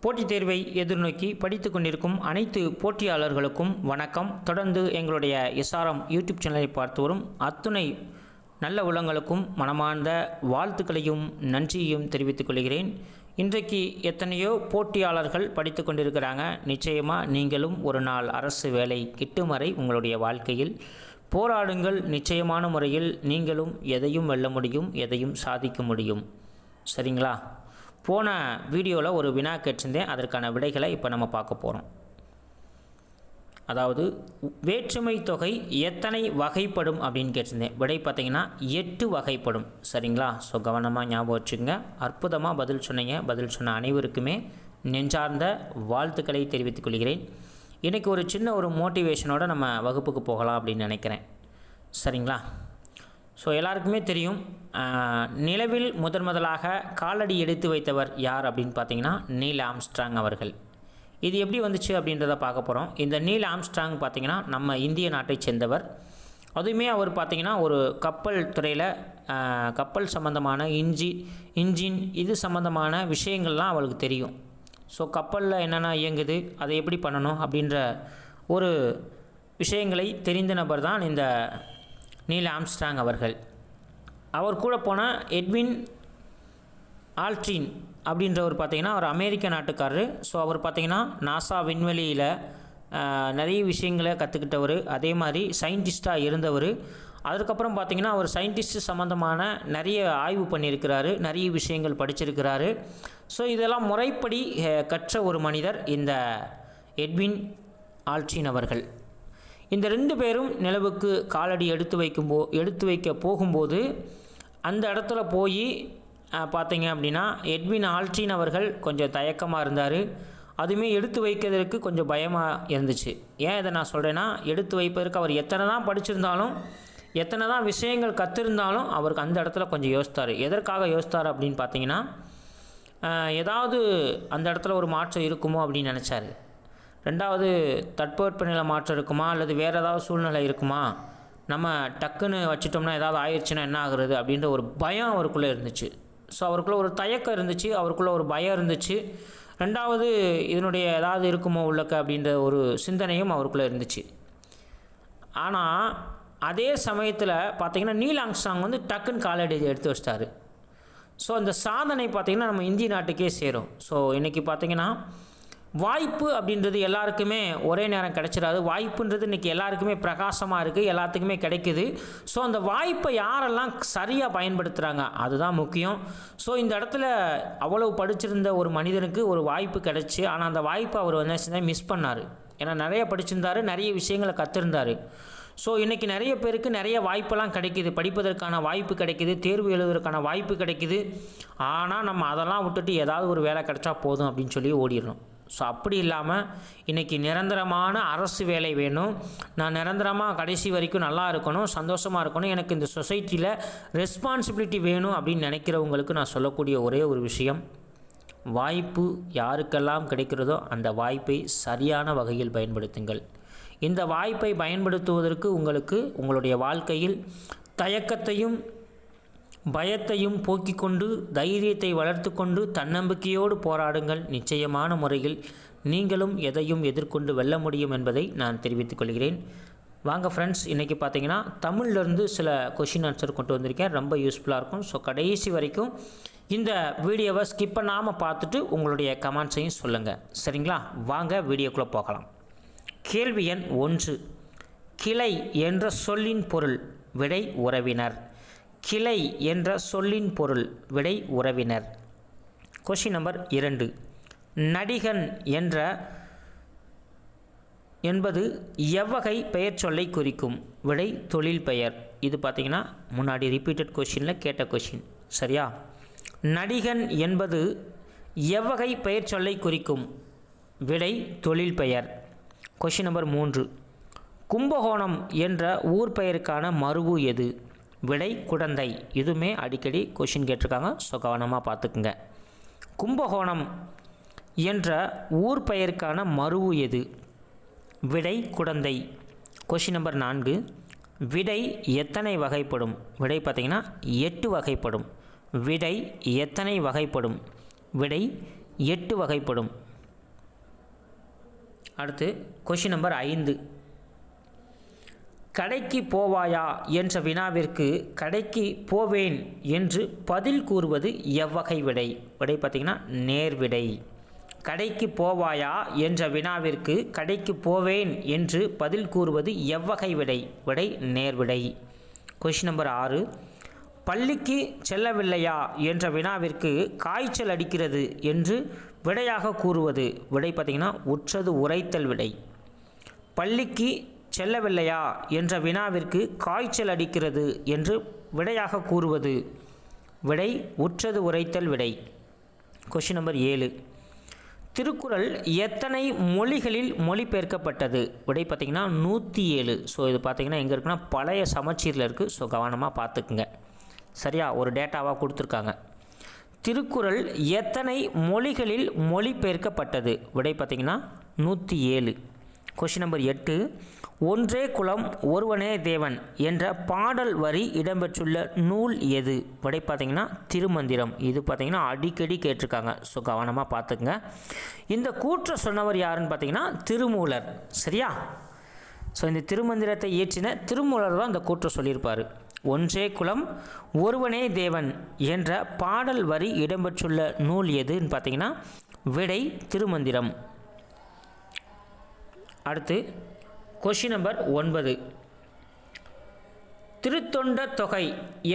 போட்டித் தேர்வை எதிர்நோக்கி படித்து கொண்டிருக்கும் அனைத்து போட்டியாளர்களுக்கும் வணக்கம். தொடர்ந்து எங்களுடைய எஸ்ஆர்எம் யூடியூப் சேனலை பார்த்து வரும் அத்துணை நல்ல உள்ளங்களுக்கும் மனமார்ந்த வாழ்த்துக்களையும் நன்றியையும் தெரிவித்துக் கொள்கிறேன். இன்றைக்கு எத்தனையோ போட்டியாளர்கள் படித்து கொண்டிருக்கிறாங்க. நிச்சயமாக நீங்களும் ஒரு நாள் அரசு வேலை கிட்டும் வரை உங்களுடைய வாழ்க்கையில் போராடுங்கள். நிச்சயமான முறையில் நீங்களும் எதையும் வெல்ல முடியும், எதையும் சாதிக்க முடியும். சரிங்களா? போன வீடியோவில் ஒரு வினா கேட்டிருந்தேன். அதற்கான விடைகளை இப்போ நம்ம பார்க்க போகிறோம். அதாவது வேற்றுமை தொகை எத்தனை வகைப்படும் அப்படின்னு கேட்டிருந்தேன். விடை பார்த்திங்கன்னா 8 வகைப்படும். சரிங்களா? ஸோ கவனமாக ஞாபகம் வச்சுக்கோங்க. அற்புதமாக பதில் சொன்னீங்க. பதில் சொன்ன அனைவருக்குமே நெஞ்சார்ந்த வாழ்த்துக்களை தெரிவித்துக் கொள்கிறேன். இன்றைக்கி ஒரு சின்ன ஒரு மோட்டிவேஷனோடு நம்ம வகுப்புக்கு போகலாம் அப்படின்னு நினைக்கிறேன். சரிங்களா? ஸோ எல்லாருக்குமே தெரியும், நிலவில் முதலாக காலடி எடுத்து வைத்தவர் யார் அப்படின்னு பார்த்தீங்கன்னா நீல் ஆம்ஸ்ட்ராங் அவர்கள். இது எப்படி வந்துச்சு அப்படின்றத பார்க்க போகிறோம். இந்த நீல் ஆம்ஸ்ட்ராங் பார்த்திங்கன்னா நம்ம இந்திய நாட்டை சேர்ந்தவர். அதுவுமே அவர் பார்த்திங்கன்னா ஒரு கப்பல் துறையில் கப்பல் சம்மந்தமான இன்ஜின் இது சம்மந்தமான விஷயங்கள்லாம் அவளுக்கு தெரியும். ஸோ கப்பலில் என்னென்ன இயங்குது, அதை எப்படி பண்ணணும் அப்படின்ற ஒரு விஷயங்களை தெரிந்த நபர் தான் இந்த நீல் ஆம்ஸ்ட்ராங் அவர்கள். அவர் கூட போன எட்வின் ஆல்ட்ரின் அப்படின்றவர் பார்த்திங்கன்னா அவர் அமெரிக்க நாட்டுக்காரர். ஸோ அவர் பார்த்திங்கன்னா நாசா விண்வெளியில் நிறைய விஷயங்களை கற்றுக்கிட்டவர். அதே மாதிரி சயின்டிஸ்டாக இருந்தவர். அதுக்கப்புறம் பார்த்திங்கன்னா அவர் சயின்டிஸ்ட் சம்மந்தமான நிறைய ஆய்வு பண்ணியிருக்கிறாரு, நிறைய விஷயங்கள் படிச்சிருக்கிறாரு. ஸோ இதெல்லாம் முறைப்படி கற்ற ஒரு மனிதர் இந்த எட்வின் ஆல்ட்ரின் அவர்கள். இந்த 2 பேரும் நிலவுக்கு காலடி எடுத்து வைக்க போகும்போது அந்த இடத்துல போய் பார்த்தீங்க அப்படின்னா எட்வின் ஆல்ட்ரின் அவர்கள் கொஞ்சம் தயக்கமாக இருந்தார். அதுவுமே எடுத்து வைக்கிறதுக்கு கொஞ்சம் பயமாக இருந்துச்சு. ஏன் இதை நான் சொல்கிறேன்னா, எடுத்து வைப்பதற்கு அவர் எத்தனை தான் படிச்சிருந்தாலும், எத்தனை தான் விஷயங்கள் கற்றிருந்தாலும் அவருக்கு அந்த இடத்துல கொஞ்சம் யோசித்தார். எதற்காக யோசித்தார் அப்படின்னு பார்த்தீங்கன்னா, ஏதாவது அந்த இடத்துல ஒரு மாற்றம் இருக்குமோ அப்படின்னு நினச்சார். ரெண்டாவது, தட்பவெப்பநிலை மாற்றம் இருக்குமா, அல்லது வேறு ஏதாவது சூழ்நிலை இருக்குமா, நம்ம டக்குன்னு வச்சிட்டோம்னா ஏதாவது ஆயிடுச்சுன்னா என்ன ஆகுறது அப்படின்ற ஒரு பயம் அவருக்குள்ளே இருந்துச்சு. ஸோ அவருக்குள்ளே ஒரு தயக்கம் இருந்துச்சு, அவருக்குள்ளே ஒரு பயம் இருந்துச்சு. ரெண்டாவது, இதனுடைய ஏதாவது இருக்குமோ உள்ளக்க அப்படின்ற ஒரு சிந்தனையும் அவருக்குள்ளே இருந்துச்சு. ஆனால் அதே சமயத்தில் பார்த்திங்கன்னா நீல் ஆம்ஸ்ட்ராங் டக்குன்னு காலடி எடுத்து வச்சிட்டாரு. ஸோ அந்த சாதனை பார்த்திங்கன்னா நம்ம இந்திய நாட்டுக்கே சேரும். ஸோ இன்றைக்கி பார்த்திங்கன்னா வாய்ப்பு அப்படின்றது எல்லாருக்குமே ஒரே நேரம் கிடைச்சிடாது. வாய்ப்புன்றது இன்றைக்கி எல்லாருக்குமே பிரகாசமாக இருக்குது, எல்லாத்துக்குமே கிடைக்குது. ஸோ அந்த வாய்ப்பை யாரெல்லாம் சரியாக பயன்படுத்துகிறாங்க அதுதான் முக்கியம். ஸோ இந்த இடத்துல அவ்வளவு படிச்சிருந்த ஒரு மனிதனுக்கு ஒரு வாய்ப்பு கிடைச்சி, ஆனால் அந்த வாய்ப்பை அவர் என்ன மிஸ் பண்ணார். ஏன்னா நிறைய படிச்சிருந்தார், நிறைய விஷயங்களை கற்றுருந்தார். ஸோ இன்றைக்கி நிறைய பேருக்கு நிறைய வாய்ப்பெல்லாம் கிடைக்கிது, படிப்பதற்கான வாய்ப்பு கிடைக்கிது, தேர்வு எழுதுவதற்கான வாய்ப்பு கிடைக்கிது. ஆனால் நம்ம அதெல்லாம் விட்டுட்டு ஏதாவது ஒரு வேலை கிடைச்சா போதும் அப்படின்னு சொல்லி ஓடிடணும். ஸோ அப்படி இல்லாமல் இன்றைக்கி நிரந்தரமான அரசு வேலை வேணும், நான் நிரந்தரமாக கடைசி வரைக்கும் நல்லா இருக்கணும், சந்தோஷமாக இருக்கணும், எனக்கு இந்த சொசைட்டியில் ரெஸ்பான்சிபிலிட்டி வேணும் அப்படின்னு நினைக்கிறவங்களுக்கு நான் சொல்லக்கூடிய ஒரே ஒரு விஷயம், வாய்ப்பு யாருக்கெல்லாம் கிடைக்கிறதோ அந்த வாய்ப்பை சரியான வகையில் பயன்படுத்துங்கள். இந்த வாய்ப்பை பயன்படுத்துவதற்கு உங்களுக்கு உங்களுடைய வாழ்க்கையில் தயக்கத்தையும் பயத்தையும் போக்கிக் கொண்டு தைரியத்தை வளர்த்து கொண்டு தன்னம்பிக்கையோடு போராடுங்கள். நிச்சயமான முறையில் நீங்களும் எதையும் எதிர்கொண்டு வெல்ல முடியும் என்பதை நான் தெரிவித்துக் கொள்கிறேன். வாங்க ஃப்ரெண்ட்ஸ், இன்றைக்கி பார்த்தீங்கன்னா தமிழ்லேருந்து சில கொஷின் ஆன்சர் கொண்டு வந்திருக்கேன். ரொம்ப யூஸ்ஃபுல்லாக இருக்கும். ஸோ கடைசி வரைக்கும் இந்த வீடியோவை ஸ்கிப் பண்ணாமல் பார்த்துட்டு உங்களுடைய கமெண்ட்ஸையும் சொல்லுங்கள். சரிங்களா? வாங்க வீடியோக்குள்ளே போகலாம். கேள்வி எண் 1, கிளை என்ற சொல்லின் பொருள். விடை உறவினர். கிளை என்ற சொல்லின் பொருள். விடை உறவினர். கொஷின் நம்பர் 2, நடிகன் என்பது எவ்வகை பெயர் சொல்லை குறிக்கும். விடை தொழில் பெயர். இது பார்த்திங்கன்னா முன்னாடி ரிப்பீட்டட் கொஷினில் கேட்ட கொஷின். சரியா? நடிகன் என்பது எவ்வகை பெயர் சொல்லை குறிக்கும். விடை தொழில் பெயர். கொஷின் நம்பர் 3, கும்பகோணம் என்ற ஊர் பெயருக்கான மருவு எது. விடை குடந்தை. இதுவுமே அடிக்கடி கொஷின் கேட்டிருக்காங்க. ஸோ கவனமாக பார்த்துக்குங்க. கும்பகோணம் என்ற ஊர் பெயருக்கான மருவு எது. விடை குடந்தை. கொஷின் நம்பர் 4, விடை எத்தனை வகைப்படும். விடை பார்த்திங்கன்னா 8 வகைப்படும். விடை எத்தனை வகைப்படும். விடை 8 வகைப்படும். அடுத்து கொஷின் நம்பர் 5. கடைக்கு போவாயா என்ற வினாவிற்கு கடைக்கு போவேன் என்று பதில் கூறுவது எவ்வகை விடை? விடை பார்த்திங்கன்னா நேர்விடை. கடைக்கு போவாயா என்ற வினாவிற்கு கடைக்கு போவேன் என்று பதில் கூறுவது எவ்வகை விடை? விடை நேர்விடை. Question number 6. பள்ளிக்கு செல்லவில்லையா என்ற வினாவிற்கு காய்ச்சல் அடிக்கிறது என்று விடையாக கூறுவது? விடை பார்த்திங்கன்னா உற்றது உரைத்தல் விடை. பள்ளிக்கு செல்லவில்லையா என்ற வினாவிற்கு காய்ச்சல் அடிக்கிறது என்று விடையாக கூறுவது? விடை உற்றது உரைத்தல் விடை. Question number 7. திருக்குறள் எத்தனை மொழிகளில் மொழிபெயர்க்கப்பட்டது? விடை பார்த்திங்கன்னா 107. ஸோ இது பார்த்திங்கன்னா எங்கே இருக்குன்னா பழைய சமச்சீரில் இருக்குது. ஸோ கவனமாக பார்த்துக்குங்க. சரியா, ஒரு டேட்டாவாக கொடுத்துருக்காங்க. திருக்குறள் எத்தனை மொழிகளில் மொழிபெயர்க்கப்பட்டது? விடை பார்த்திங்கன்னா 107. Question number 8. ஒன்றே குலம் ஒருவனே தேவன் என்ற பாடல் வரி இடம்பெற்றுள்ள நூல் எது? விடை பார்த்திங்கன்னா திருமந்திரம். இது பார்த்திங்கன்னா அடிக்கடி கேட்டிருக்காங்க. ஸோ கவனமாக பார்த்துக்குங்க. இந்த கூற்றை சொன்னவர் யாருன்னு பார்த்திங்கன்னா திருமூலர். சரியா, ஸோ இந்த திருமந்திரத்தை இயற்றின திருமூலர் தான் இந்த கூற்றை சொல்லியிருப்பார். ஒன்றே குலம் ஒருவனே தேவன் என்ற பாடல் வரி இடம்பெற்றுள்ள நூல் எதுன்னு பார்த்திங்கன்னா விடை திருமந்திரம். அடுத்து கொஷின் நம்பர் 9. திருத்தொண்ட தொகை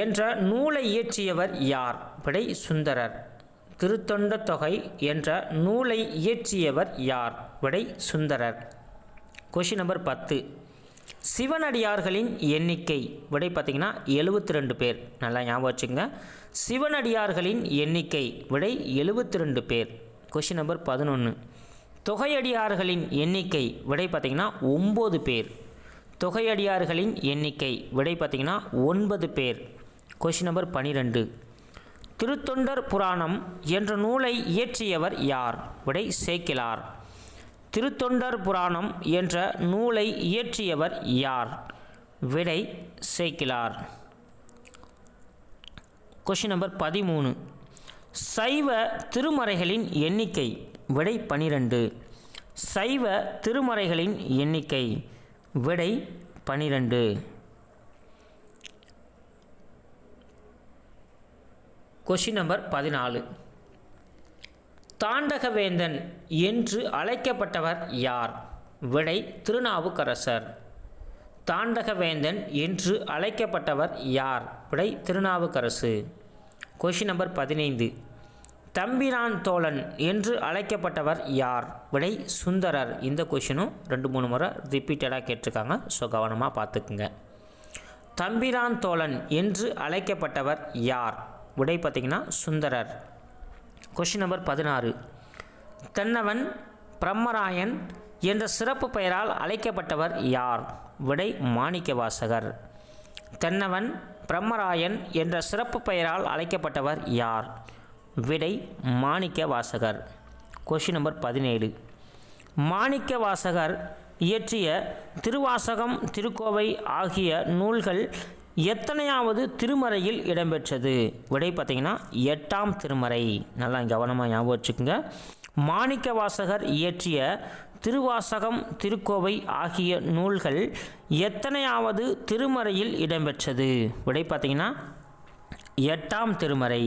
என்ற நூலை இயற்றியவர் யார்? விடை சுந்தரர். திருத்தொண்ட தொகை என்ற நூலை இயற்றியவர் யார்? விடை சுந்தரர். Question number 10. சிவனடியார்களின் எண்ணிக்கை? விடை பார்த்திங்கன்னா 72 பேர். நல்லா ஞாபகம் வச்சுங்க. சிவனடியார்களின் எண்ணிக்கை விடை 72 பேர். Question number 11. தொகையடியார்களின் எண்ணிக்கை? விடை பார்த்திங்கன்னா 9 பேர். தொகையடியார்களின் எண்ணிக்கை விடை பார்த்திங்கன்னா 9 பேர். Question number 12. திருத்தொண்டர் புராணம் என்ற நூலை இயற்றியவர் யார்? விடை சேக்கிழார். திருத்தொண்டர் புராணம் என்ற நூலை இயற்றியவர் யார்? விடை சேக்கிழார். Question number 13. சைவ திருமறைகளின் எண்ணிக்கை? விடை 12. சைவ திருமறைகளின் எண்ணிக்கை விடை 12. Question number 14. தாண்டகவேந்தன் என்று அழைக்கப்பட்டவர் யார்? விடை திருநாவுக்கரசர். தாண்டகவேந்தன் என்று அழைக்கப்பட்டவர் யார்? விடை திருநாவுக்கரசு. Question number 15. தம்பிரான் தோழன் என்று அழைக்கப்பட்டவர் யார்? விடை சுந்தரர். இந்த கொஷினும் 2-3 முறை ரிப்பீட்டடாக கேட்டிருக்காங்க. ஸோ கவனமாக பார்த்துக்குங்க. தம்பிரான் தோழன் என்று அழைக்கப்பட்டவர் யார்? விடை பார்த்திங்கன்னா சுந்தரர். Question number 16. தென்னவன் பிரம்மராயன் என்ற சிறப்பு பெயரால் அழைக்கப்பட்டவர் யார்? விடை மாணிக்கவாசகர். தென்னவன் பிரம்மராயன் என்ற சிறப்பு பெயரால் அழைக்கப்பட்டவர் யார்? விடை மாணிக்கவாசகர். Question number 17. மாணிக்கவாசகர் இயற்றிய திருவாசகம் திருக்கோவை ஆகிய நூல்கள் எத்தனையாவது திருமறையில் இடம்பெற்றது? விடை பார்த்திங்கன்னா 8ஆம் திருமறை. நல்லா கவனமாக ஞாபகம் வச்சுக்கோங்க. மாணிக்கவாசகர் இயற்றிய திருவாசகம் திருக்கோவை ஆகிய நூல்கள் எத்தனையாவது திருமறையில் இடம்பெற்றது? விடை பார்த்திங்கன்னா 8ஆம் திருமறை.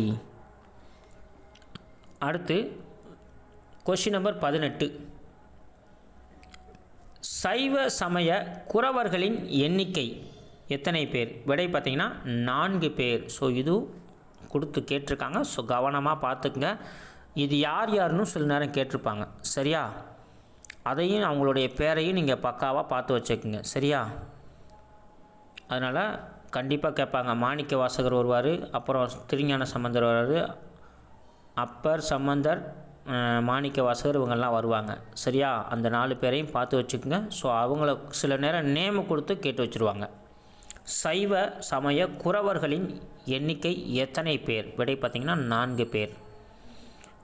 அடுத்து கொஷின் நம்பர் 18. சைவ சமய குறவர்களின் எண்ணிக்கை எத்தனை பேர்? விடை பார்த்திங்கன்னா 4 பேர். ஸோ இது கொடுத்து கேட்டிருக்காங்க. ஸோ கவனமாக பார்த்துக்குங்க. இது யார் யாருன்னு சில நேரம் கேட்டிருப்பாங்க. சரியா, அதையும் அவங்களுடைய பேரையும் நீங்கள் பக்காவாக பார்த்து வச்சுக்கோங்க. சரியா, அதனால் கண்டிப்பாக கேட்பாங்க. மாணிக்க வாசகர் வருவார், அப்புறம் திருஞான சம்பந்தர் வருவார், அப்பர் சம்பந்தர், மாணிக்க வாசகர், இவங்கெல்லாம் வருவாங்க. சரியா, அந்த 4 பேரையும் பார்த்து வச்சுக்கோங்க. ஸோ அவங்கள சில நேரம் நேமு கொடுத்து கேட்டு வச்சுருவாங்க. சைவ சமய குறவர்களின் எண்ணிக்கை எத்தனை பேர்? விடை பார்த்திங்கன்னா 4 பேர்.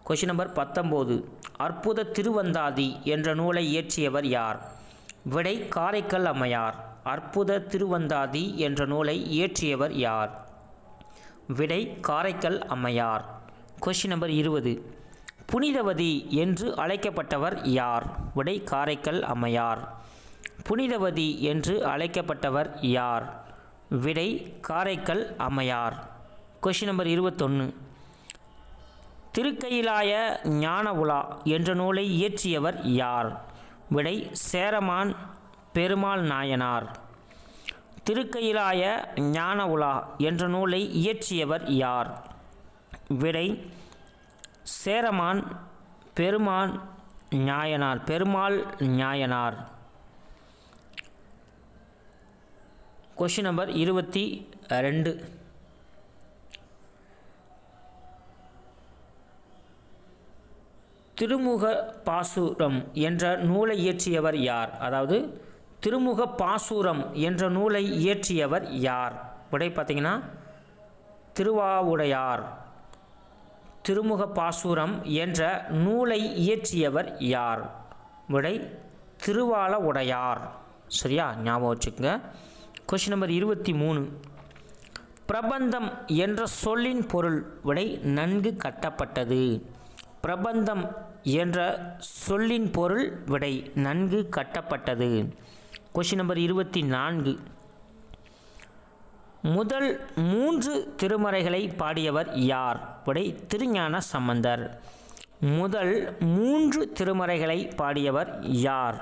Question number 19. அற்புத திருவந்தாதி என்ற நூலை இயற்றியவர் யார்? விடை காரைக்கல் அம்மையார். அற்புத திருவந்தாதி என்ற நூலை இயற்றியவர் யார்? விடை காரைக்கல் அம்மையார். Question number 20. புனிதவதி என்று அழைக்கப்பட்டவர் யார்? விடை காரைக்கல் அம்மையார். புனிதவதி என்று அழைக்கப்பட்டவர் யார்? விடை காரைக்கல் அம்மையார். Question number 21. திருக்கயிலாய ஞான உலா என்ற நூலை இயற்றியவர் யார்? விடை சேரமான் பெருமாள் நாயனார். திருக்கயிலாய ஞான உலா என்ற நூலை இயற்றியவர் யார்? விடை சேரமான் பெருமாள் நாயனார். Question number 22. திருமுக பாசுரம் என்ற நூலை இயற்றியவர் யார்? அதாவது திருமுக பாசுரம் என்ற நூலை இயற்றியவர் யார்? விடை பார்த்திங்கன்னா திருவாவுடையார். திருமுக பாசுரம் என்ற நூலை இயற்றியவர் யார்? விடை திருவால உடையார். சரியா, ஞாபகம் வச்சுக்கோங்க. Question number 23. பிரபந்தம் என்ற சொல்லின் பொருள். விடை நன்கு கட்டப்பட்டது. பிரபந்தம் என்ற சொல்லின் பொருள். விடை நன்கு கட்டப்பட்டது. Question number 24. முதல் 3 திருமறைகளை பாடியவர் யார்? விடை திருஞான சம்பந்தர். முதல் 3 திருமறைகளை பாடியவர் யார்?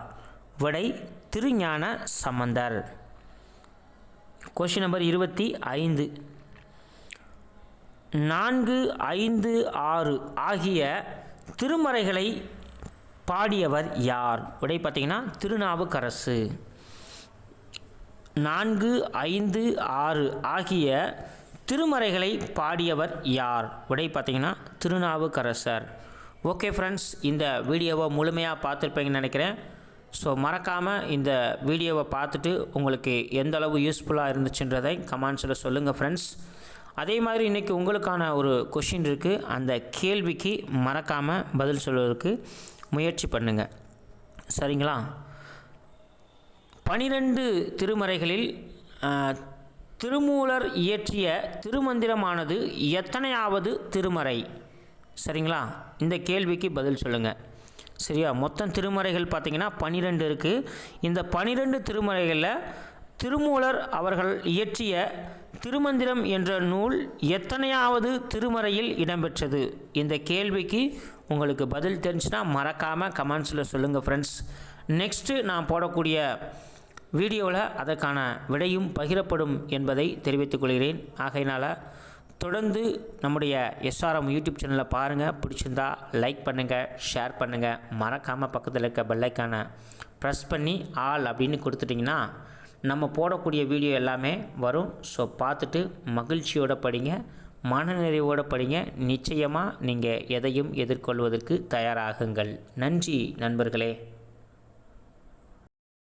விடை திருஞான சம்பந்தர். Question number 25. 4, 5, 6 ஆகிய திருமறைகளை பாடியவர் யார்? விடை பார்த்திங்கன்னா திருநாவுக்கரசு. 4, 5, 6 ஆகிய திருமறைகளை பாடியவர் யார்? விடை பார்த்திங்கன்னா திருநாவுக்கரசர். ஓகே ஃப்ரெண்ட்ஸ், இந்த வீடியோவை முழுமையாக பார்த்துருப்பீங்கன்னு நினைக்கிறேன். ஸோ மறக்காமல் இந்த வீடியோவை பார்த்துட்டு உங்களுக்கு எந்த அளவு யூஸ்ஃபுல்லாக இருந்துச்சுன்றதை கமெண்ட்ஸில் சொல்லுங்கள் ஃப்ரெண்ட்ஸ். அதே மாதிரி இன்றைக்கி உங்களுக்கான ஒரு கொஷின் இருக்குது. அந்த கேள்விக்கு மறக்காமல் பதில் சொல்வதற்கு முயற்சி பண்ணுங்கள். சரிங்களா? 12 திருமறைகளில் திருமூலர் இயற்றிய திருமந்திரமானது எத்தனையாவது திருமறை? சரிங்களா? இந்த கேள்விக்கு பதில் சொல்லுங்கள். சரியா, மொத்தம் திருமறைகள் பார்த்திங்கன்னா 12 இருக்குது. இந்த 12 திருமறைகளில் திருமூலர் அவர்கள் இயற்றிய திருமந்திரம் என்ற நூல் எத்தனையாவது திருமறையில் இடம்பெற்றது? இந்த கேள்விக்கு உங்களுக்கு பதில் தெரிஞ்சுன்னா மறக்காமல் கமெண்ட்ஸில் சொல்லுங்கள் ஃப்ரெண்ட்ஸ். நெக்ஸ்ட்டு நான் போடக்கூடிய வீடியோவில் அதற்கான விடையும் பகிரப்படும் என்பதை தெரிவித்துக் கொள்கிறேன். ஆகையினால் தொடர்ந்து நம்முடைய எஸ்ஆர்எம் யூடியூப் சேனலை பாருங்கள். பிடிச்சிருந்தா லைக் பண்ணுங்கள், ஷேர் பண்ணுங்கள். மறக்காமல் பக்கத்தில் இருக்க பெல்லைக்கானை ப்ரெஸ் பண்ணி ஆல் அப்படின்னு கொடுத்துட்டிங்கன்னா நம்ம போடக்கூடிய வீடியோ எல்லாமே வரும். ஸோ பார்த்துட்டு மகிழ்ச்சியோடு படிங்க, மனநிறைவோடு படிங்க. நிச்சயமாக நீங்கள் எதையும் எதிர்கொள்வதற்கு தயாராகுங்கள். நன்றி நண்பர்களே.